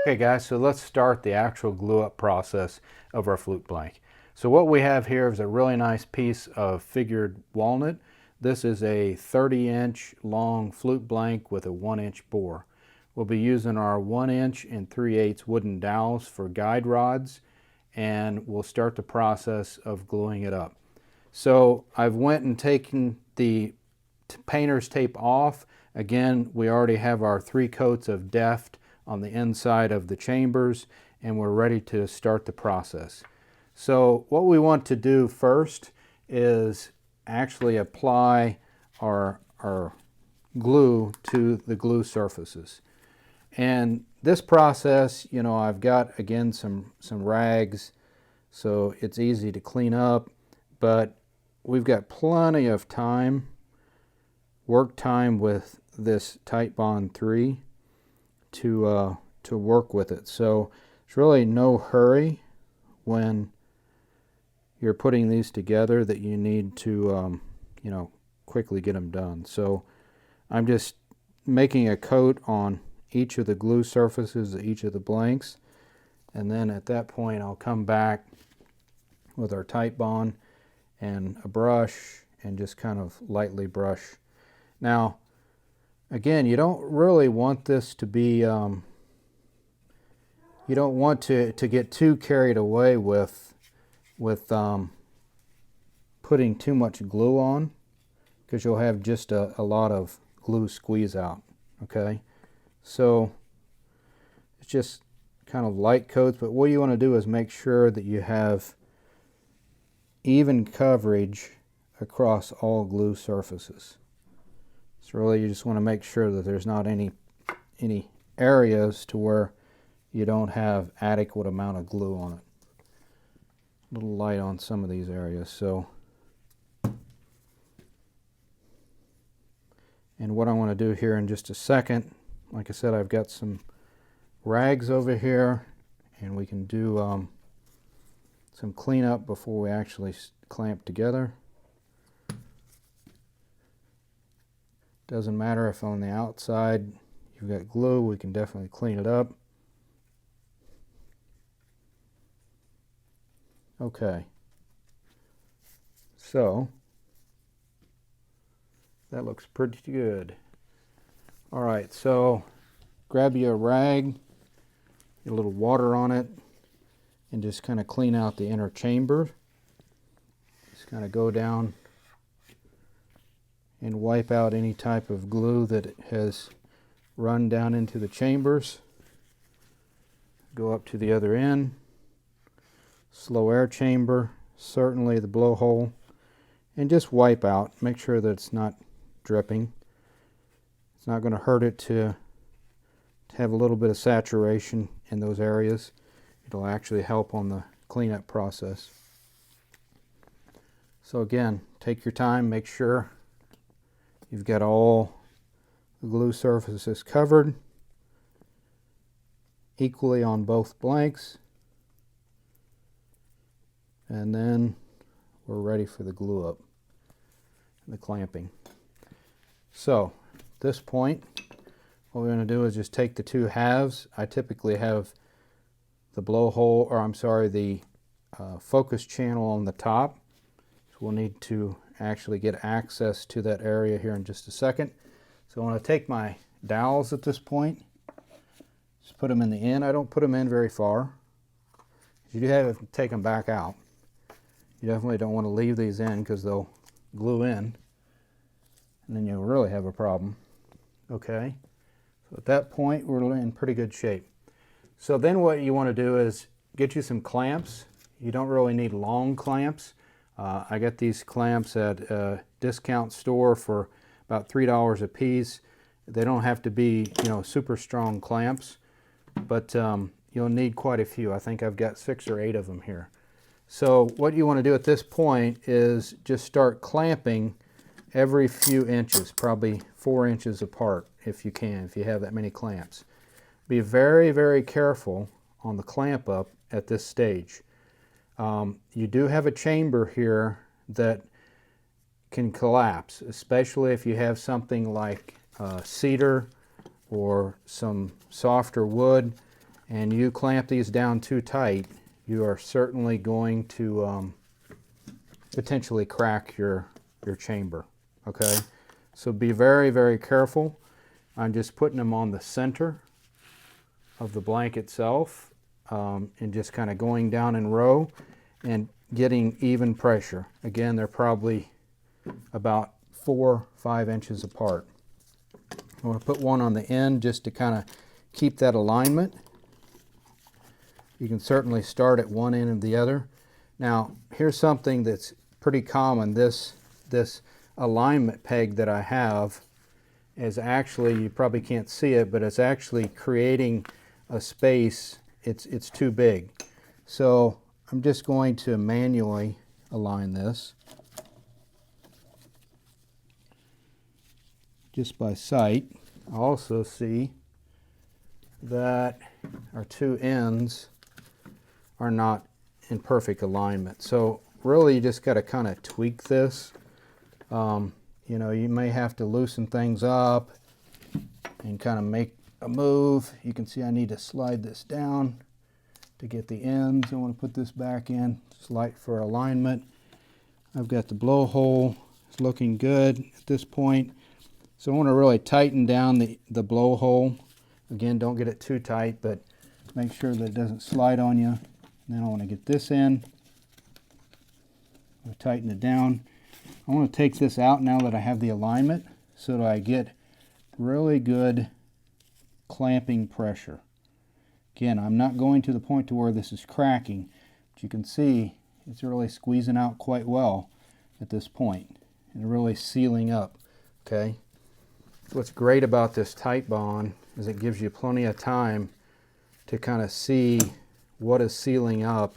Okay guys, so let's start the actual glue up process of our flute blank. So what we have here is a really nice piece of figured walnut. This is a 30-inch long flute blank with a 1-inch bore. We'll be using our 1-inch and 3/8 wooden dowels for guide rods, and we'll start the process of gluing it up. So I've went and taken the painter's tape off. Again, we already have our 3 coats of Deft on the inside of the chambers, and we're ready to start the process. So what we want to do first is actually apply our glue to the glue surfaces. And this process, you know, I've got again some rags, so it's easy to clean up, but we've got plenty of time, work time with this Titebond 3 to work with it. So there's really no hurry when you're putting these together that you need to you know, quickly get them done. So I'm just making a coat on each of the glue surfaces of each of the blanks, and then at that point I'll come back with our Titebond and a brush and just kind of lightly brush. Now again, you don't really want this to be, you don't want to get too carried away with putting too much glue on, because you'll have just a lot of glue squeeze out, okay? So it's just kind of light coats, but what you want to do is make sure that you have even coverage across all glue surfaces. So really you just want to make sure that there's not any areas to where you don't have adequate amount of glue on it. A little light on some of these areas. So, and what I want to do here in just a second, like I said, I've got some rags over here, and we can do some cleanup before we actually clamp together. Doesn't matter if on the outside you've got glue, we can definitely clean it up. Okay, so that looks pretty good. All right, so grab you a rag, get a little water on it, and just kind of clean out the inner chamber. Just kind of go down and wipe out any type of glue that has run down into the chambers. Go up to the other end, slow air chamber, certainly the blowhole, and just wipe out. Make sure that it's not dripping. It's not going to hurt it to have a little bit of saturation in those areas. It'll actually help on the cleanup process. So again, take your time, make sure you've got all the glue surfaces covered equally on both blanks, and then we're ready for the glue up and the clamping. So at this point, what we're going to do is just take the 2 halves. I typically have the blowhole, or I'm sorry, the focus channel on the top. So we'll need to actually get access to that area here in just a second. So I want to take my dowels at this point, just put them in the end. I don't put them in very far. You do have to take them back out. You definitely don't want to leave these in because they'll glue in, and then you'll really have a problem. Okay, so at that point we're in pretty good shape. So then what you want to do is get you some clamps. You don't really need long clamps. I got these clamps at a discount store for about $3 a piece. They don't have to be, you know, super strong clamps, but you'll need quite a few. I think I've got 6 or 8 of them here. So what you want to do at this point is just start clamping every few inches, probably 4 inches apart if you can, if you have that many clamps. Be very, very careful on the clamp up at this stage. You do have a chamber here that can collapse, especially if you have something like cedar or some softer wood. and you clamp these down too tight, you are certainly going to potentially crack your chamber. Okay, so be very, very careful. I'm just putting them on the center of the blank itself, and just kind of going down in row and getting even pressure. Again, they're probably about 4 or 5 inches apart. I want to put one on the end just to kind of keep that alignment. You can certainly start at one end and the other. Now, here's something that's pretty common. This alignment peg that I have is actually, you probably can't see it, but it's actually creating a space. It's too big. So I'm just going to manually align this just by sight. I also see that our two ends are not in perfect alignment. So really you just got to kind of tweak this. You know, you may have to loosen things up and kind of make a move. You can see I need to slide this down to get the ends. I want to put this back in, slight for alignment. I've got the blowhole. It's looking good at this point. So I want to really tighten down the blowhole. Again, don't get it too tight, but make sure that it doesn't slide on you. Then I want to get this in. I'll tighten it down. I want to take this out now that I have the alignment so that I get really good clamping pressure. Again, I'm not going to the point to where this is cracking, but you can see it's really squeezing out quite well at this point and really sealing up. Okay. What's great about this tight bond is it gives you plenty of time to kind of see what is sealing up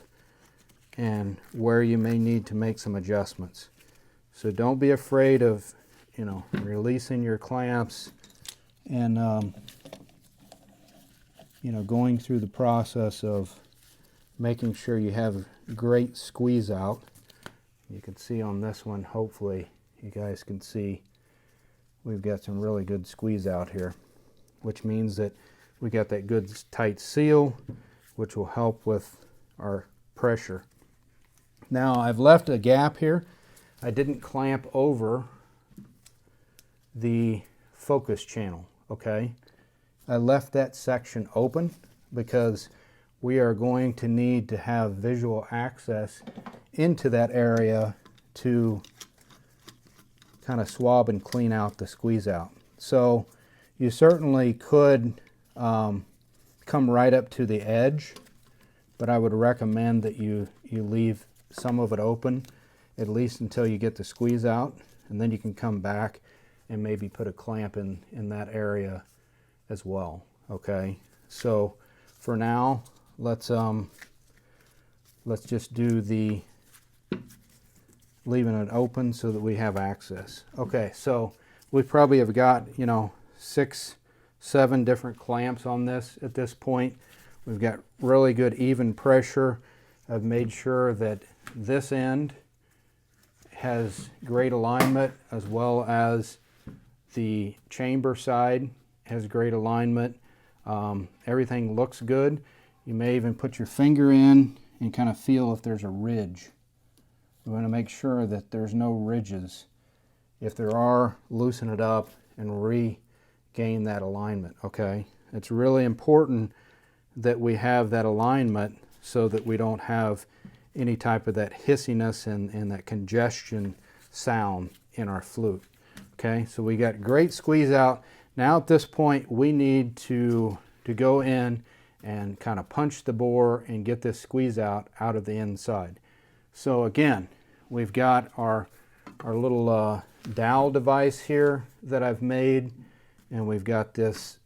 and where you may need to make some adjustments. So don't be afraid of, you know, releasing your clamps and you know, going through the process of making sure you have great squeeze out. You can see on this one, hopefully you guys can see we've got some really good squeeze out here, which means that we got that good tight seal, which will help with our pressure. Now I've left a gap here. I didn't clamp over the focus channel, okay? I left that section open because we are going to need to have visual access into that area to kind of swab and clean out the squeeze out. So you certainly could come right up to the edge, but I would recommend that you leave some of it open at least until you get the squeeze out, and then you can come back and maybe put a clamp in that area as well. Okay, so for now let's just do the leaving it open so that we have access. Okay, so we probably have got, you know, 6, 7 different clamps on this at this point. We've got really good even pressure. I've made sure that this end has great alignment, as well as the chamber side has great alignment. Everything looks good. You may even put your finger in and kind of feel if there's a ridge. We want to make sure that there's no ridges. If there are, loosen it up and regain that alignment, okay? It's really important that we have that alignment so that we don't have any type of that hissiness and that congestion sound in our flute. Okay, so we got great squeeze out. Now at this point we need to go in and kind of punch the bore and get this squeeze out of the inside. So again, we've got our little dowel device here that I've made, and we've got this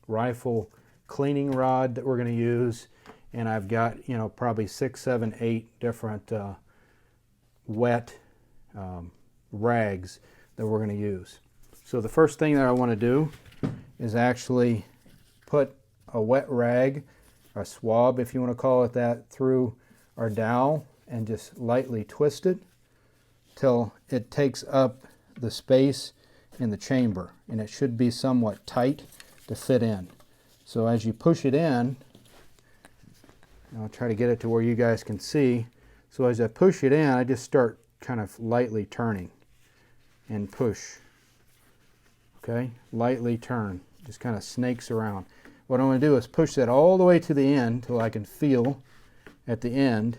rifle cleaning rod that we're going to use, and I've got, you know, probably 6, 7, 8 different wet rags that we're going to use. So the first thing that I want to do is actually put a wet rag, a swab if you want to call it that, through our dowel and just lightly twist it till it takes up the space in the chamber, and it should be somewhat tight to fit in. So as you push it in, I'll try to get it to where you guys can see. So as I push it in, I just start kind of lightly turning and push. Okay, lightly turn, just kind of snakes around. What I'm going to do is push that all the way to the end till I can feel at the end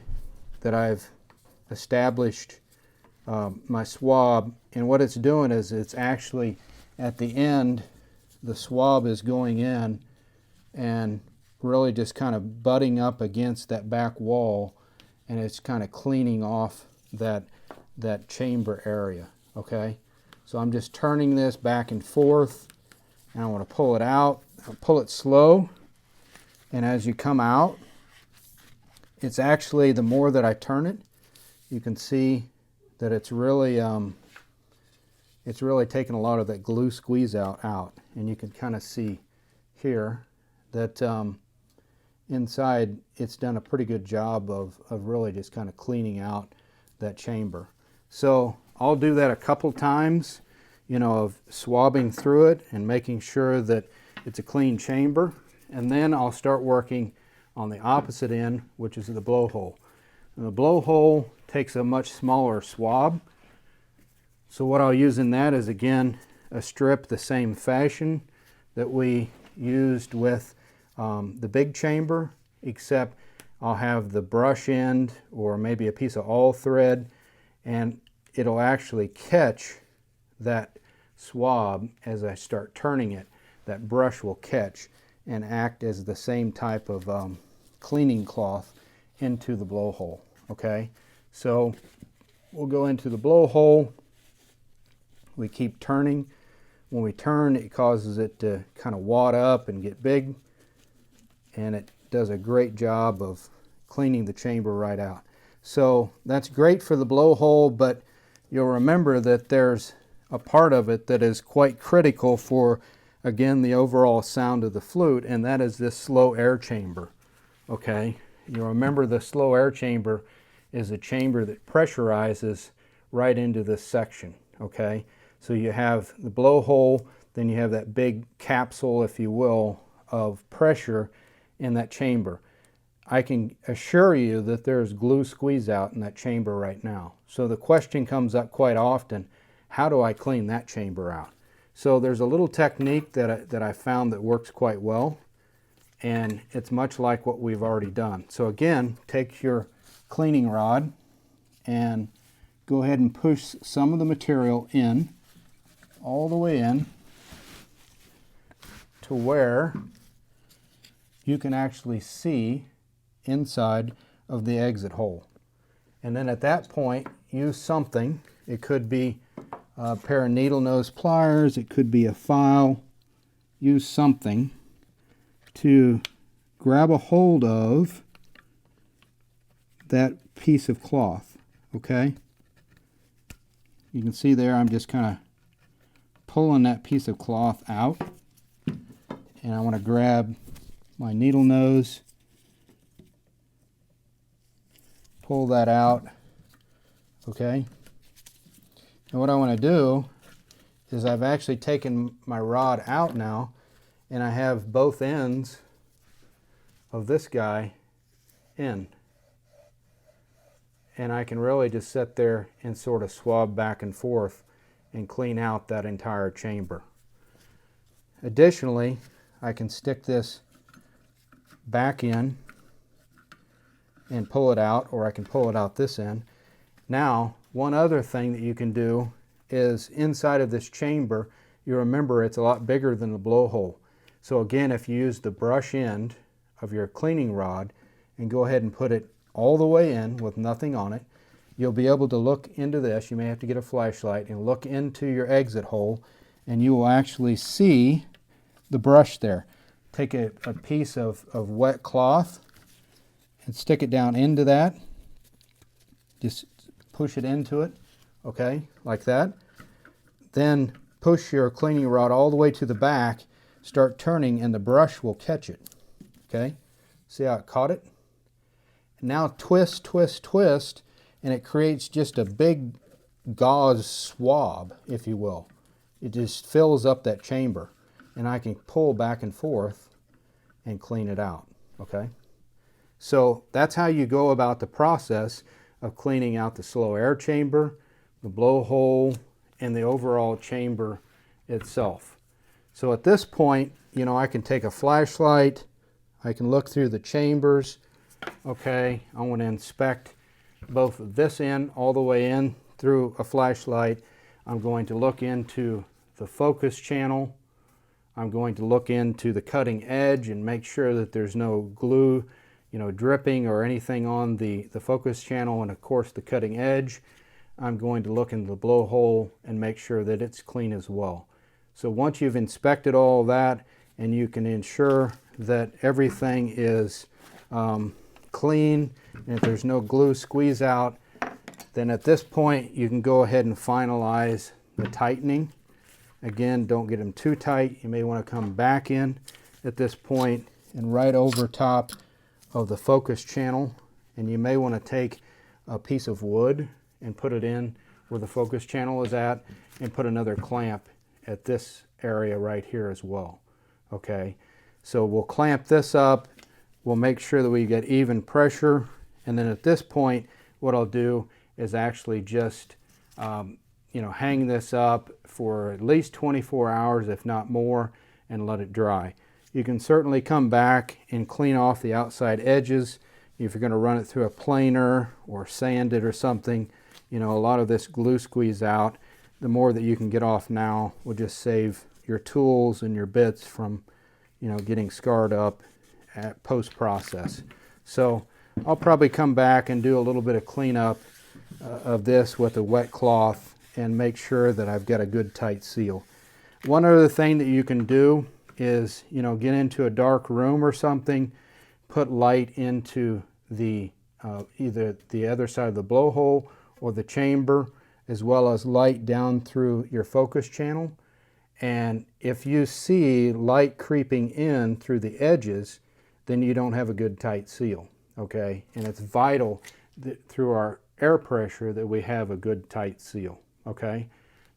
that I've established my swab. And what it's doing is it's actually at the end, the swab is going in and really just kind of butting up against that back wall, and it's kind of cleaning off that chamber area. Okay, so I'm just turning this back and forth, and I want to pull it out. I'll pull it slow, and as you come out, it's actually, the more that I turn it, you can see that it's really taking a lot of that glue squeeze out, and you can kind of see here that inside it's done a pretty good job of really just kind of cleaning out that chamber. So I'll do that a couple times, you know, of swabbing through it and making sure that it's a clean chamber, and then I'll start working on the opposite end, which is the blowhole. And the blowhole takes a much smaller swab, so what I'll use in that is, again, a strip the same fashion that we used with the big chamber, except I'll have the brush end or maybe a piece of all thread, and it'll actually catch that swab as I start turning it. That brush will catch and act as the same type of cleaning cloth into the blowhole. Okay, so we'll go into the blowhole. We keep turning. When we turn, it causes it to kind of wad up and get big, and it does a great job of cleaning the chamber right out. So that's great for the blowhole, but you'll remember that there's a part of it that is quite critical for, again, the overall sound of the flute, and that is this slow air chamber. Okay, you'll remember the slow air chamber is a chamber that pressurizes right into this section. Okay, so you have the blowhole, then you have that big capsule, if you will, of pressure in that chamber. I can assure you that there's glue squeeze out in that chamber right now. So the question comes up quite often, how do I clean that chamber out? So there's a little technique that I found that works quite well, and it's much like what we've already done. So again, take your cleaning rod and go ahead and push some of the material in, all the way in, to where you can actually see inside of the exit hole. And then at that point, use something. It could be a pair of needle nose pliers, it could be a file. Use something to grab a hold of that piece of cloth. Okay? You can see there I'm just kind of pulling that piece of cloth out, and I want to grab my needle nose, pull that out. Okay, and what I want to do is I've actually taken my rod out now, and I have both ends of this guy in, and I can really just sit there and sort of swab back and forth and clean out that entire chamber. Additionally, I can stick this back in and pull it out, or I can pull it out this end. Now, one other thing that you can do is inside of this chamber, you remember it's a lot bigger than the blowhole. So again, if you use the brush end of your cleaning rod and go ahead and put it all the way in with nothing on it, you'll be able to look into this. You may have to get a flashlight and look into your exit hole, and you will actually see the brush there. Take a piece of wet cloth and stick it down into that. Just push it into it, okay, like that. Then push your cleaning rod all the way to the back, start turning, and the brush will catch it. Okay, see how it caught it? Now twist, twist, twist, and it creates just a big gauze swab, if you will. It just fills up that chamber, and I can pull back and forth and clean it out, okay? So that's how you go about the process of cleaning out the slow air chamber, the blowhole, and the overall chamber itself. So at this point, you know, I can take a flashlight, I can look through the chambers, okay? I want to inspect both this end all the way in through a flashlight. I'm going to look into the focus channel. I'm going to look into the cutting edge and make sure that there's no glue, you know, dripping or anything on the focus channel, and of course the cutting edge. I'm going to look into the blowhole and make sure that it's clean as well. So once you've inspected all that and you can ensure that everything is clean and if there's no glue squeeze out, then at this point you can go ahead and finalize the tightening. Again, don't get them too tight. You may want to come back in at this point and right over top of the focus channel, and you may want to take a piece of wood and put it in where the focus channel is at and put another clamp at this area right here as well. Okay, so we'll clamp this up, we'll make sure that we get even pressure, and then at this point what I'll do is actually just you know, hang this up for at least 24 hours if not more and let it dry. You can certainly come back and clean off the outside edges if you're going to run it through a planer or sand it or something. You know, a lot of this glue squeeze out. The more that you can get off now will just save your tools and your bits from, you know, getting scarred up at post-process. So I'll probably come back and do a little bit of cleanup of this with a wet cloth and make sure that I've got a good tight seal. One other thing that you can do is, you know, get into a dark room or something, put light into the either the other side of the blowhole or the chamber, as well as light down through your focus channel. And if you see light creeping in through the edges, then you don't have a good tight seal, okay? And it's vital that through our air pressure that we have a good tight seal, okay?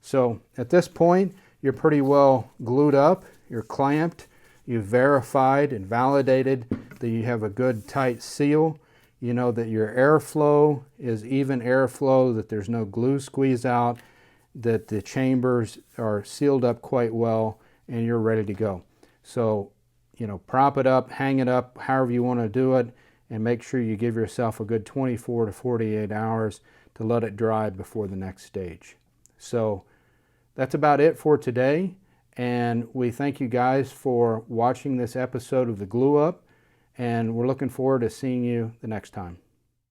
So at this point, you're pretty well glued up, you're clamped, you've verified and validated that you have a good tight seal. You know that your airflow is even airflow, that there's no glue squeeze out, that the chambers are sealed up quite well, and you're ready to go. So, you know, prop it up, hang it up, however you want to do it, and make sure you give yourself a good 24 to 48 hours to let it dry before the next stage. So that's about it for today, and we thank you guys for watching this episode of the Glue Up, and we're looking forward to seeing you the next time.